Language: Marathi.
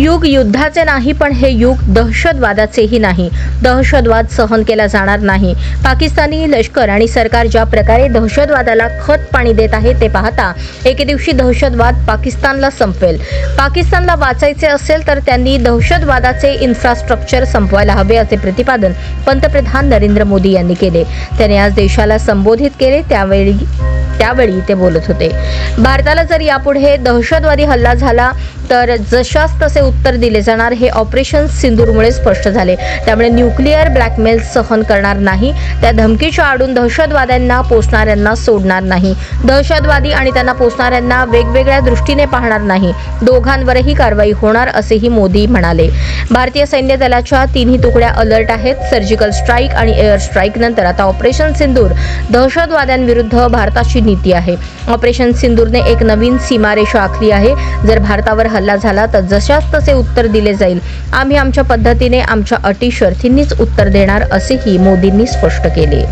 युग युद्धाचे नाही, पण हे युग दहशतवादाचेही नाही। दहशतवाद सहन केला जाणार नाही। पाकिस्तानी लष्कर आणि सरकार ज्या प्रकारे दहशतवादाला खत पाणी देत आहे ते पाहता एके दिवशी दहशतवाद पाकिस्तानला संपवेल। पाकिस्तानला वाचायचे असेल तर त्यांनी दहशतवादाचे इन्फ्रास्ट्रक्चर संपवायला हवे असे प्रतिपादन पंतप्रधान नरेंद्र मोदी यांनी केले। त्यांनी आज देशाला संबोधित केले त्यावेळी ते बोलत होते। भारताला जर यापुढे दहशतवादी हल्ला झाला तर जशास तसे उत्तर दिले जाणार हे ऑपरेशन सिंदूरमुळे स्पष्ट झाले। त्यामुळे न्यूक्लिअर ब्लॅकमेल सहन करणार नाही। त्या धमकीच्या आडून दहशतवाद्यांना पोसणाऱ्यांना सोडणार नाही। दहशतवादी आणि त्यांना पोसणाऱ्यांना वेगवेगळ्या दृष्टीने पाहणार नाही। दोघांवरही कारवाई होणार असेही मोदी म्हणाले। भारतीय सैन्य दलाच्या तिन्ही तुकड्या अलर्ट आहेत। सर्जिकल स्ट्राईक आणि एअर स्ट्राईक नंतर आता ऑपरेशन सिंदूर दहशतवाद्यांविरुद्ध भारताची नीती आहे। ऑपरेशन सिंदूरने एक नवीन सीमारेषा आखली आहे। जर भारतावर हल्ला झाला तर जशास तसे उत्तर दिले जाईल। आम्ही आमच्या पद्धतीने आमच्या अटी शर्थींनीच उत्तर देणार असेही मोदींनी स्पष्ट केले।